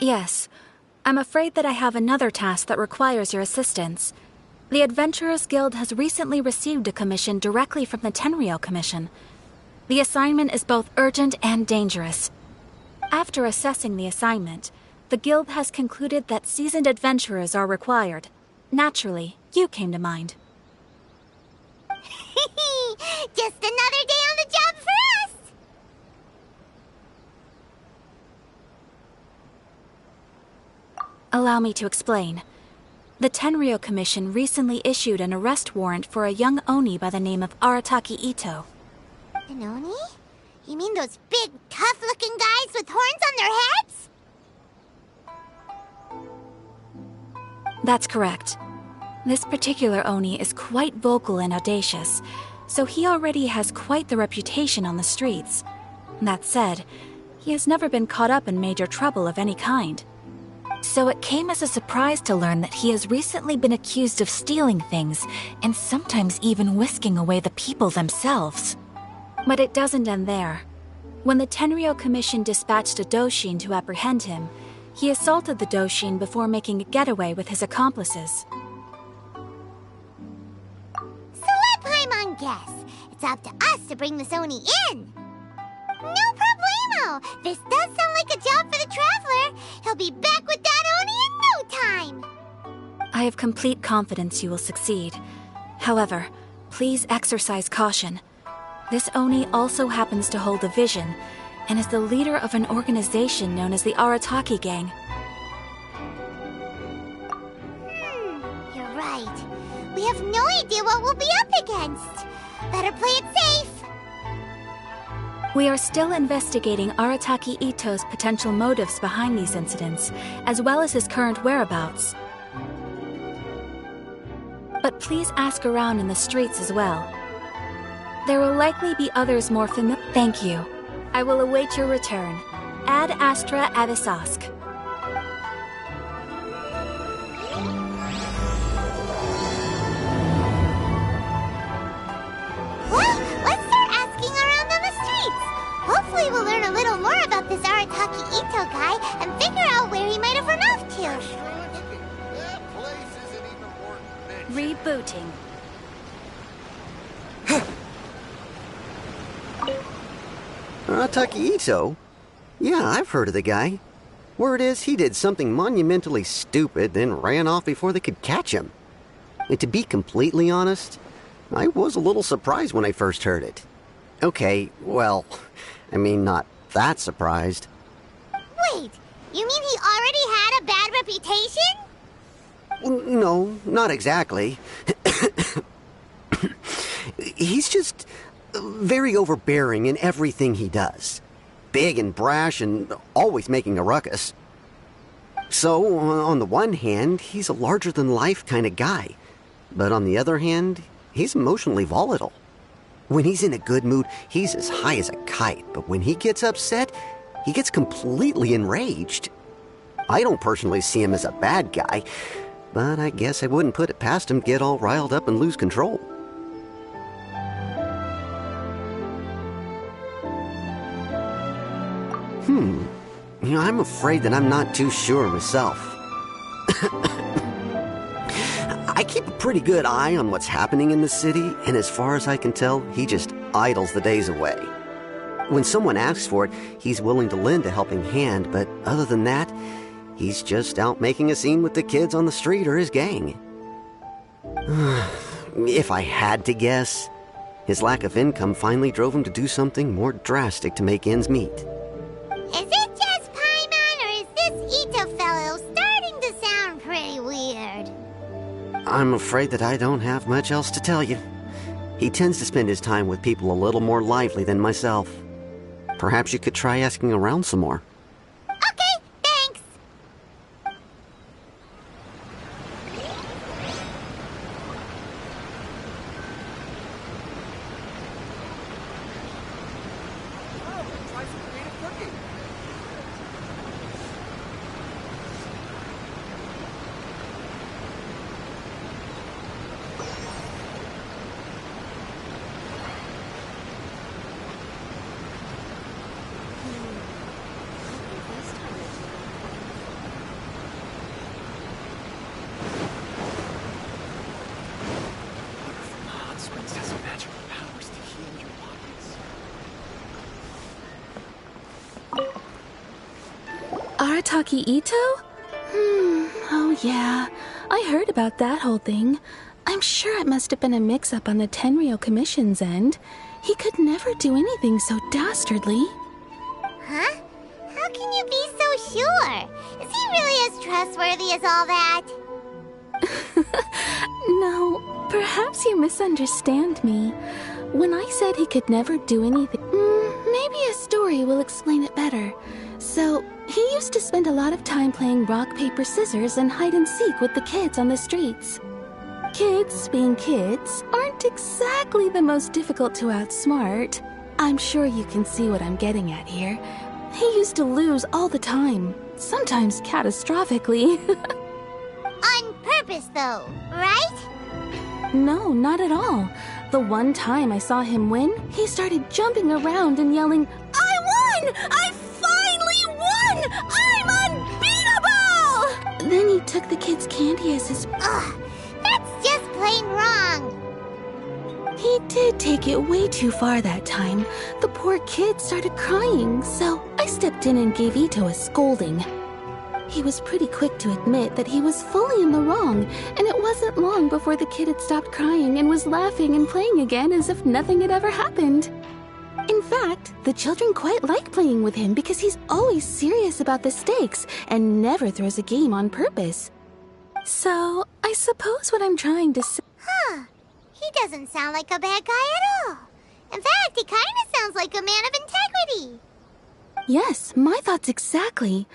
Yes. I'm afraid that I have another task that requires your assistance. The Adventurers Guild has recently received a commission directly from the Tenryou Commission. The assignment is both urgent and dangerous. After assessing the assignment, the Guild has concluded that seasoned adventurers are required. Naturally, you came to mind. Just another day on the job for us! Allow me to explain. The Tenryou Commission recently issued an arrest warrant for a young Oni by the name of Arataki Itto. An Oni? You mean those big, tough-looking guys with horns on their heads? That's correct. This particular Oni is quite vocal and audacious, so he already has quite the reputation on the streets. That said, he has never been caught up in major trouble of any kind. So it came as a surprise to learn that he has recently been accused of stealing things, and sometimes even whisking away the people themselves. But it doesn't end there. When the Tenryou Commission dispatched a Doshin to apprehend him, he assaulted the Doshin before making a getaway with his accomplices. So let Paimon guess. It's up to us to bring this Oni in. No problemo! This does sound like a job for the Traveler. He'll be back with that Oni in no time! I have complete confidence you will succeed. However, please exercise caution. This Oni also happens to hold a vision, and is the leader of an organization known as the Arataki Gang. You're right. We have no idea what we'll be up against. Better play it safe. We are still investigating Arataki Itto's potential motives behind these incidents, as well as his current whereabouts. But please ask around in the streets as well. There will likely be others more familiar. Thank you. I will await your return. Ad Astra Avisask. Well, let's start asking around on the streets. Hopefully we'll learn a little more about this Arataki Itto guy and figure out where he might have run off to. That place isn't even worth mentioning. Rebooting. Arataki Itto? Yeah, I've heard of the guy. Word is he did something monumentally stupid, then ran off before they could catch him. And to be completely honest, I was a little surprised when I first heard it. Okay, well, I mean, not that surprised. Wait, you mean he already had a bad reputation? No, not exactly. He's just very overbearing in everything he does. Big and brash and always making a ruckus. So, on the one hand, he's a larger-than-life kind of guy. But on the other hand, he's emotionally volatile. When he's in a good mood, he's as high as a kite. But when he gets upset, he gets completely enraged. I don't personally see him as a bad guy, but I guess I wouldn't put it past him to get all riled up and lose control. I'm afraid that I'm not too sure myself. I keep a pretty good eye on what's happening in the city, and as far as I can tell, he just idles the days away. When someone asks for it, he's willing to lend a helping hand, but other than that, he's just out making a scene with the kids on the street or his gang. If I had to guess, his lack of income finally drove him to do something more drastic to make ends meet. Is it just Paimon, or is this Itto fellow starting to sound pretty weird? I'm afraid that I don't have much else to tell you. He tends to spend his time with people a little more lively than myself. Perhaps you could try asking around some more. Okay, thanks! Arataki Itto? Oh yeah. I heard about that whole thing. I'm sure it must have been a mix-up on the Tenryou Commission's end. He could never do anything so dastardly. Huh? How can you be so sure? Is he really as trustworthy as all that? No, perhaps you misunderstand me. When I said he could never do anything, maybe a story will explain it better. So, he used to spend a lot of time playing rock, paper, scissors and hide and seek with the kids on the streets. Kids, being kids, aren't exactly the most difficult to outsmart. I'm sure you can see what I'm getting at here. He used to lose all the time, sometimes catastrophically. On purpose, though, right? No, not at all. The one time I saw him win, he started jumping around and yelling, "I won! I finally won! I'm unbeatable!" Then he took the kids' candy as his... Ugh, that's just plain wrong. He did take it way too far that time. The poor kid started crying, so I stepped in and gave Itto a scolding. He was pretty quick to admit that he was fully in the wrong, and it wasn't long before the kid had stopped crying and was laughing and playing again as if nothing had ever happened. In fact, the children quite like playing with him because he's always serious about the stakes and never throws a game on purpose. So, I suppose what I'm trying to say... Huh. He doesn't sound like a bad guy at all. In fact, he kind of sounds like a man of integrity. Yes, my thoughts exactly.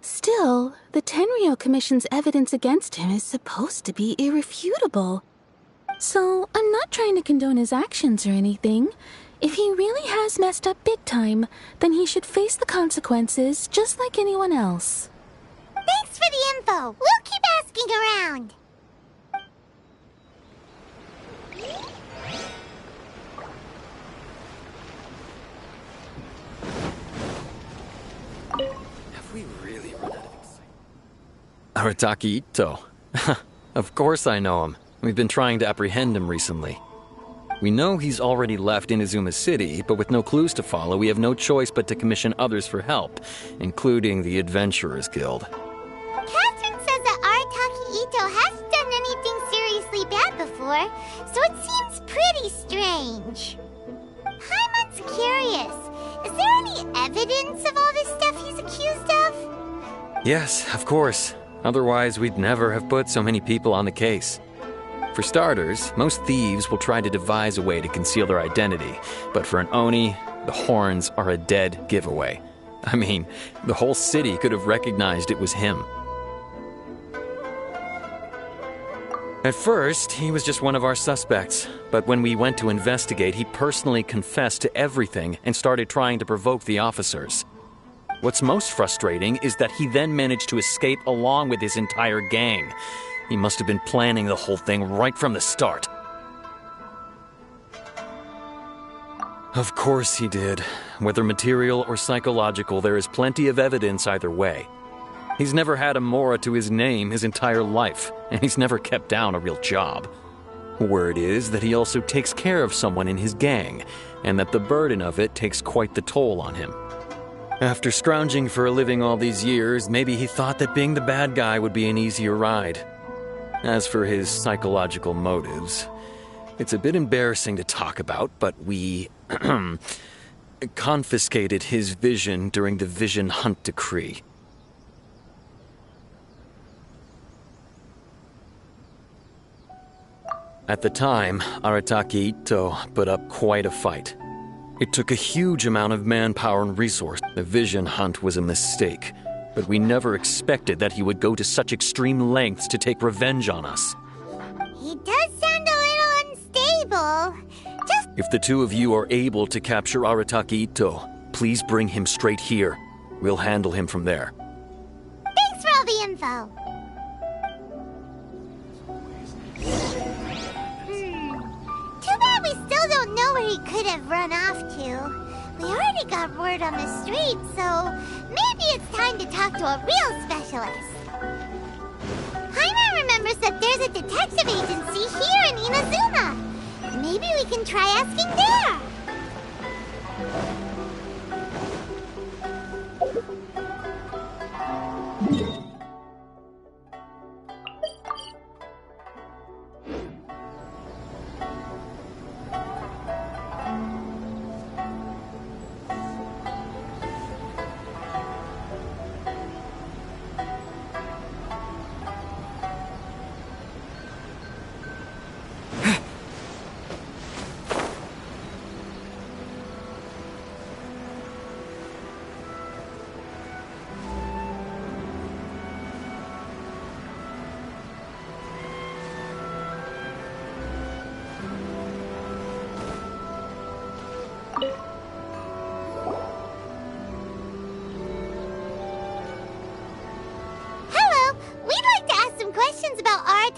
Still, the Tenryou Commission's evidence against him is supposed to be irrefutable. So, I'm not trying to condone his actions or anything. If he really has messed up big time, then he should face the consequences just like anyone else. Thanks for the info. We'll keep asking around. Have we really run out of excitement? Arataki Itto. Of course I know him. We've been trying to apprehend him recently. We know he's already left Inazuma City, but with no clues to follow, we have no choice but to commission others for help, including the Adventurers Guild. Catherine says that Arataki Itto hasn't done anything seriously bad before, so it seems pretty strange. Paimon's curious. Is there any evidence of all this stuff he's accused of? Yes, of course. Otherwise, we'd never have put so many people on the case. For starters, most thieves will try to devise a way to conceal their identity, but for an Oni, the horns are a dead giveaway. I mean, the whole city could have recognized it was him. At first, he was just one of our suspects, but when we went to investigate, he personally confessed to everything and started trying to provoke the officers. What's most frustrating is that he then managed to escape along with his entire gang. He must have been planning the whole thing right from the start. Of course he did. Whether material or psychological, there is plenty of evidence either way. He's never had a Mora to his name his entire life, and he's never kept down a real job. Word is that he also takes care of someone in his gang, and that the burden of it takes quite the toll on him. After scrounging for a living all these years, maybe he thought that being the bad guy would be an easier ride. As for his psychological motives, it's a bit embarrassing to talk about, but we confiscated his vision during the Vision Hunt Decree. At the time, Arataki Itto put up quite a fight. It took a huge amount of manpower and resource. The Vision Hunt was a mistake, but we never expected that he would go to such extreme lengths to take revenge on us. He does sound a little unstable. If the two of you are able to capture Arataki Itto, please bring him straight here. We'll handle him from there. Thanks for all the info. Too bad we still don't know where he could have run off to. We already got word on the street, so maybe it's time to talk to a real specialist. Paimon remembers that there's a detective agency here in Inazuma. Maybe we can try asking there.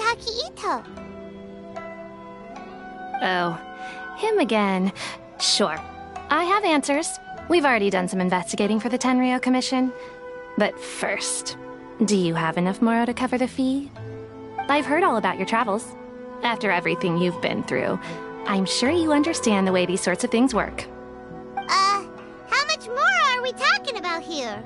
Arataki Itto? Oh, him again. Sure. I have answers. We've already done some investigating for the Tenryou Commission. But first, do you have enough Moro to cover the fee? I've heard all about your travels. After everything you've been through, I'm sure you understand the way these sorts of things work. How much more are we talking about here?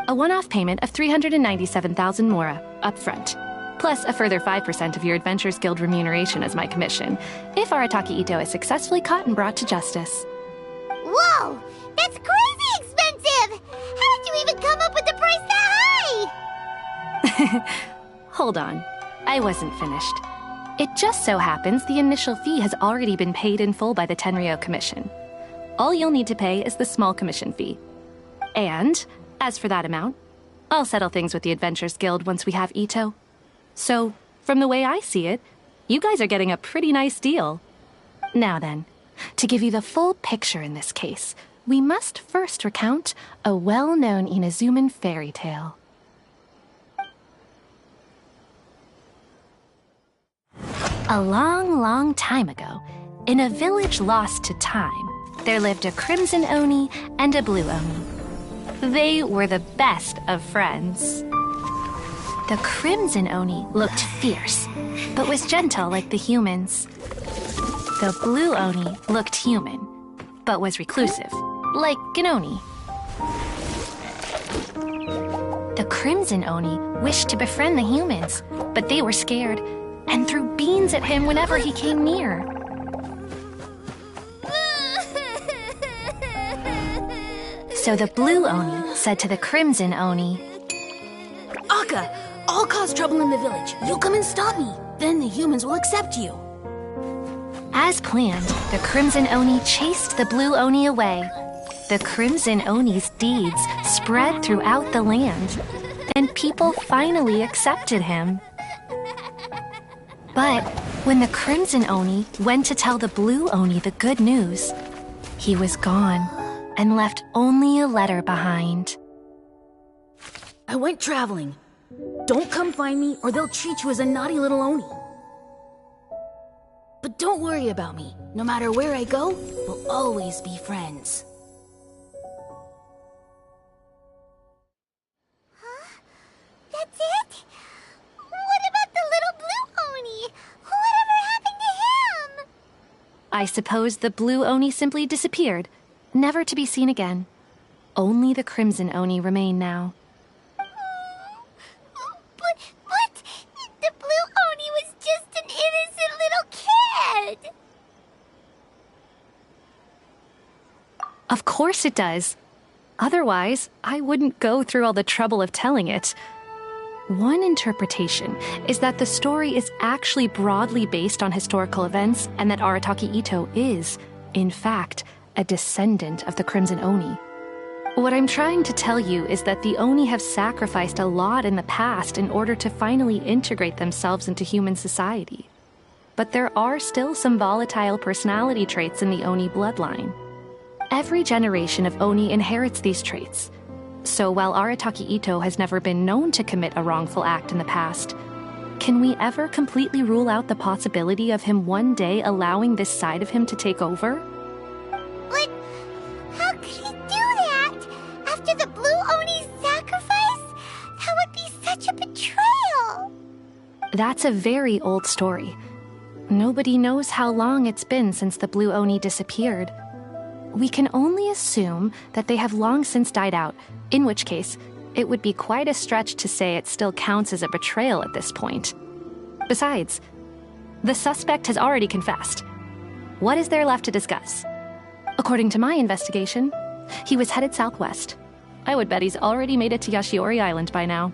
A one-off payment of 397,000 Mora, up front. Plus a further 5% of your Adventures Guild remuneration as my commission, if Arataki Itto is successfully caught and brought to justice. Whoa! That's crazy expensive! How did you even come up with the price that high? Hold on. I wasn't finished. It just so happens the initial fee has already been paid in full by the Tenryou Commission. All you'll need to pay is the small commission fee. And, as for that amount, I'll settle things with the Adventures Guild once we have Itto. So, from the way I see it, you guys are getting a pretty nice deal. Now then, to give you the full picture in this case, we must first recount a well-known Inazuman fairy tale. A long, long time ago, in a village lost to time, there lived a crimson Oni and a blue Oni. They were the best of friends. The crimson Oni looked fierce, but was gentle like the humans. The blue Oni looked human, but was reclusive, like an Oni. The crimson Oni wished to befriend the humans, but they were scared and threw beans at him whenever he came near. So the blue Oni said to the crimson Oni, Akka, I'll cause trouble in the village. You come and stop me. Then the humans will accept you. As planned, the crimson Oni chased the blue Oni away. The crimson Oni's deeds spread throughout the land, and people finally accepted him. But when the crimson Oni went to tell the blue Oni the good news, he was gone and left only a letter behind. I went traveling. Don't come find me or they'll treat you as a naughty little Oni. But don't worry about me. No matter where I go, we'll always be friends. Huh? That's it? What about the little blue Oni? Whatever happened to him? I suppose the blue Oni simply disappeared, never to be seen again. Only the crimson Oni remain now. But the blue Oni was just an innocent little kid. Of course it does. Otherwise, I wouldn't go through all the trouble of telling it. One interpretation is that the story is actually broadly based on historical events and that Arataki Itto is, in fact, a descendant of the Crimson Oni. What I'm trying to tell you is that the Oni have sacrificed a lot in the past in order to finally integrate themselves into human society. But there are still some volatile personality traits in the Oni bloodline. Every generation of Oni inherits these traits. So while Arataki Itto has never been known to commit a wrongful act in the past, can we ever completely rule out the possibility of him one day allowing this side of him to take over? But how could he do that? After the blue Oni's sacrifice? That would be such a betrayal. That's a very old story. Nobody knows how long it's been since the blue Oni disappeared. We can only assume that they have long since died out, in which case, it would be quite a stretch to say it still counts as a betrayal at this point. Besides, the suspect has already confessed. What is there left to discuss? According to my investigation, he was headed southwest. I would bet he's already made it to Yashiori Island by now.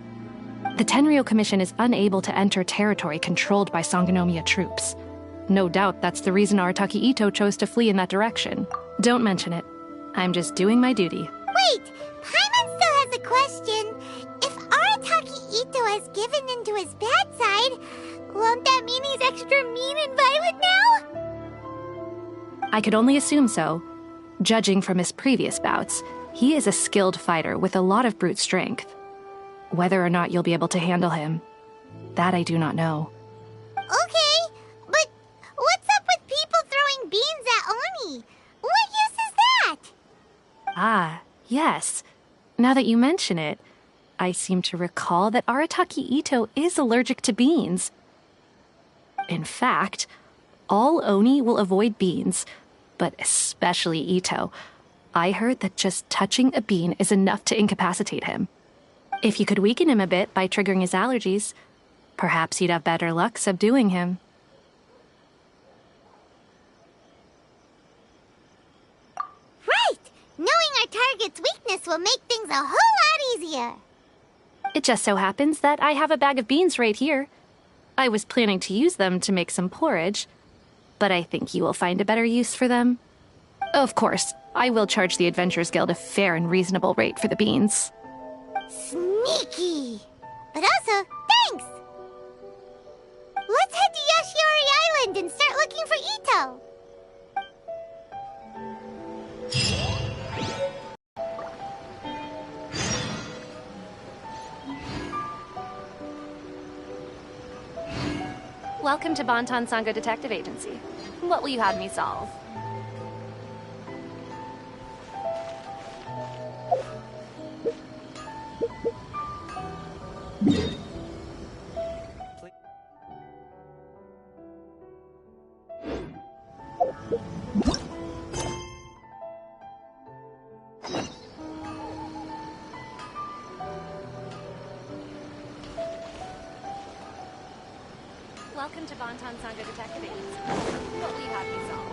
The Tenryou Commission is unable to enter territory controlled by Sangonomiya troops. No doubt that's the reason Arataki Itto chose to flee in that direction. Don't mention it. I'm just doing my duty. Wait, Paimon still has a question. If Arataki Itto has given in to his bad side, won't that mean he's extra mean and violent now? I could only assume so. Judging from his previous bouts, he is a skilled fighter with a lot of brute strength. Whether or not you'll be able to handle him, that I do not know. Ah, yes. Now that you mention it, I seem to recall that Arataki Itto is allergic to beans. In fact, all Oni will avoid beans, but especially Itto. I heard that just touching a bean is enough to incapacitate him. If you could weaken him a bit by triggering his allergies, perhaps you'd have better luck subduing him. Right! Knowing our target's weakness will make things a whole lot easier. It just so happens that I have a bag of beans right here. I was planning to use them to make some porridge, but I think you will find a better use for them. Of course, I will charge the Adventurers Guild a fair and reasonable rate for the beans. Sneaky! But also, thanks! Let's head to Yashiori Island and start looking for Itto. Welcome to Bonton Sango Detective Agency. What will you have me solve? Welcome to Bonton Sango Detective Agency. What will you have me solve?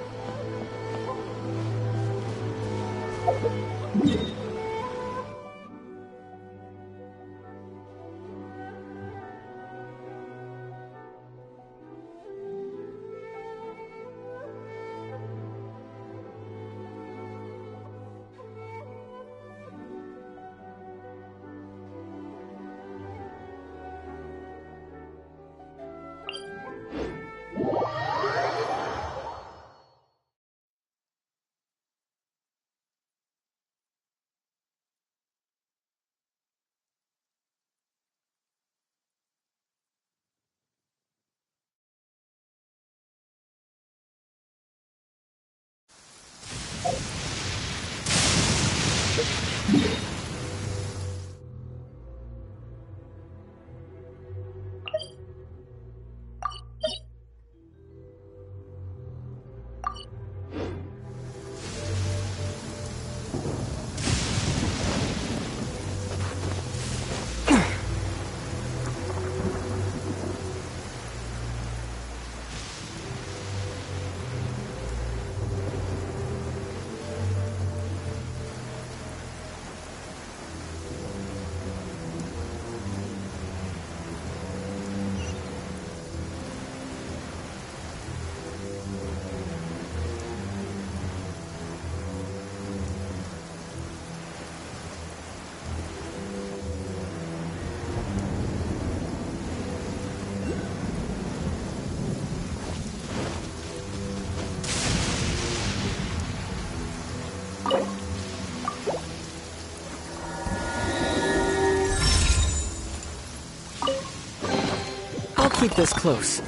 I'll keep this close.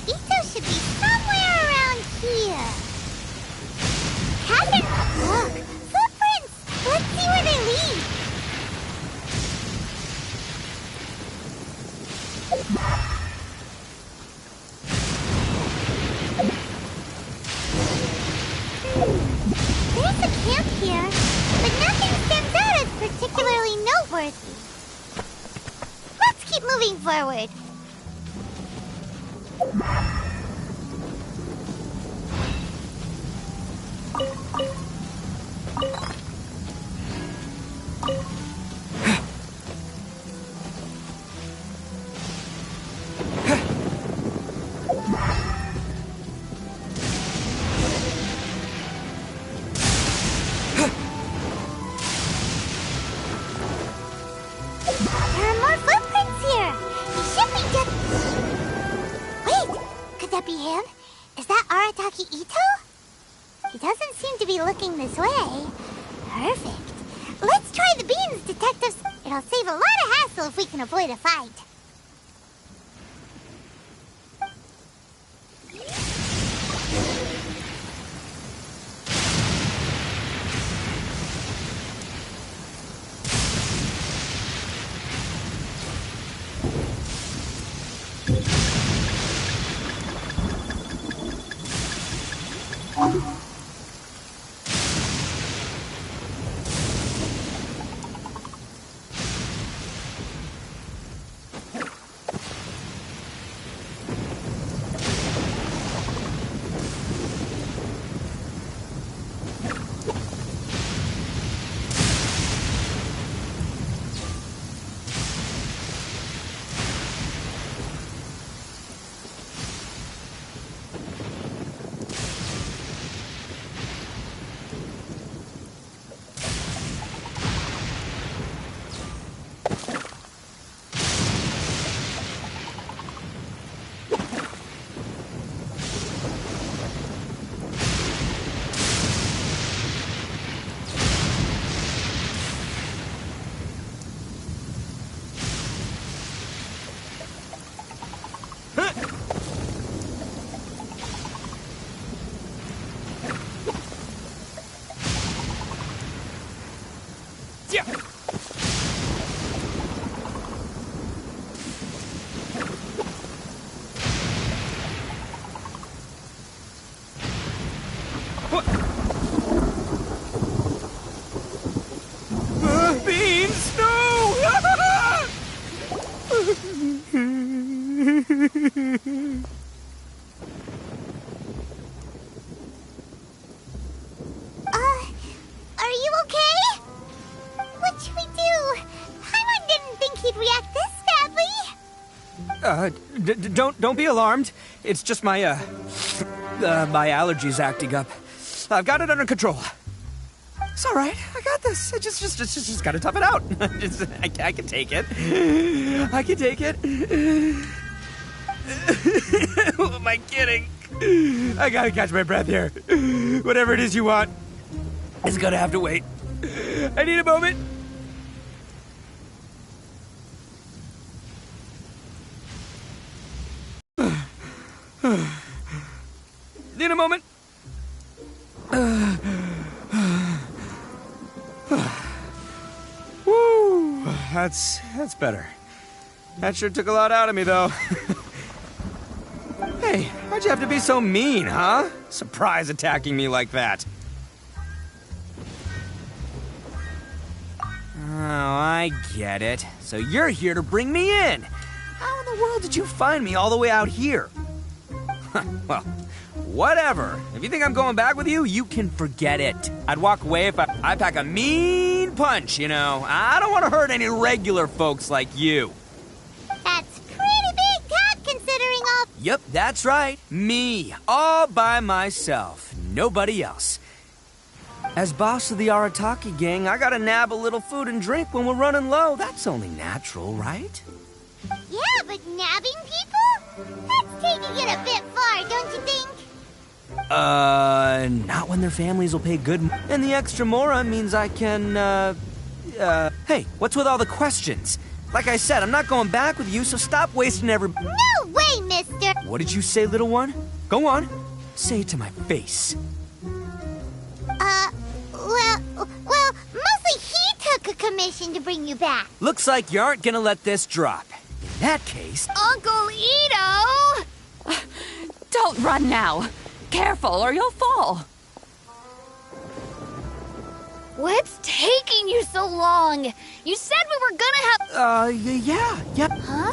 Itto should be somewhere around here. Catherine, look! Footprints! Let's see where they lead. There's a camp here, but nothing stands out as particularly noteworthy. Let's keep moving forward. Arataki Itto? He doesn't seem to be looking this way. Perfect. Let's try the beans, detectives. It'll save a lot of hassle if we can avoid a fight. Beans, no! Are you okay? What should we do? Paimon didn't think he'd react this badly. Don't be alarmed. It's just my my allergies acting up. I've got it under control. It's all right. I got this. I just gotta tough it out. I can take it. I can take it. Who am I kidding? I gotta catch my breath here. Whatever it is you want, it's gonna have to wait. I need a moment. Need a moment. Woo, that's better. That sure took a lot out of me, though. Hey, why'd you have to be so mean, huh? Surprise attacking me like that. Oh, I get it. So you're here to bring me in. How in the world did you find me all the way out here? Well, whatever. If you think I'm going back with you, you can forget it. I'd walk away if I pack a mean punch, you know. I don't want to hurt any regular folks like you. That's pretty big talk considering all... Yep, that's right. Me. All by myself. Nobody else. As boss of the Arataki gang, I gotta nab a little food and drink when we're running low. That's only natural, right? Yeah, but nabbing people? That's taking it a bit far, don't you think? Not when their families will pay good. And the extra mora means I can, hey, what's with all the questions? Like I said, I'm not going back with you, so stop wasting every... No way, mister! What did you say, little one? Go on. Say it to my face. Well, mostly he took a commission to bring you back. Looks like you aren't gonna let this drop. In that case... Uncle Itto! Don't run now. Careful or you'll fall. What's taking you so long? You said we were gonna have... yeah. Huh?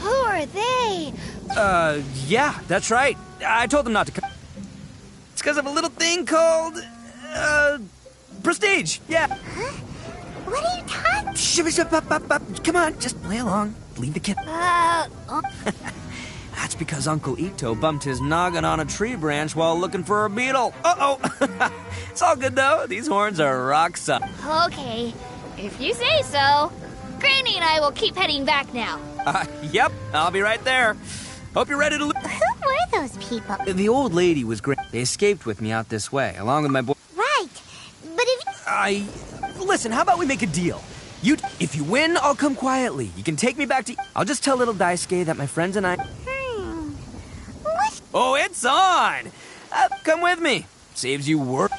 Who are they? Yeah, that's right. I told them not to come. It's because of a little thing called... prestige, yeah. Huh? What are you talking... Come on, just play along. Leave the kid. That's because Uncle Itto bumped his noggin on a tree branch while looking for a beetle. Uh-oh. It's all good, though. These horns are rock solid. Okay, if you say so. Granny and I will keep heading back now. Yep, I'll be right there. Hope you're ready to... Who were those people? The old lady was great. They escaped with me out this way, along with my boy. Right. But if Listen, how about we make a deal? If you win, I'll come quietly. You can take me back to... I'll just tell little Daisuke that my friends and I... What? Oh, it's on! Come with me. Saves you work.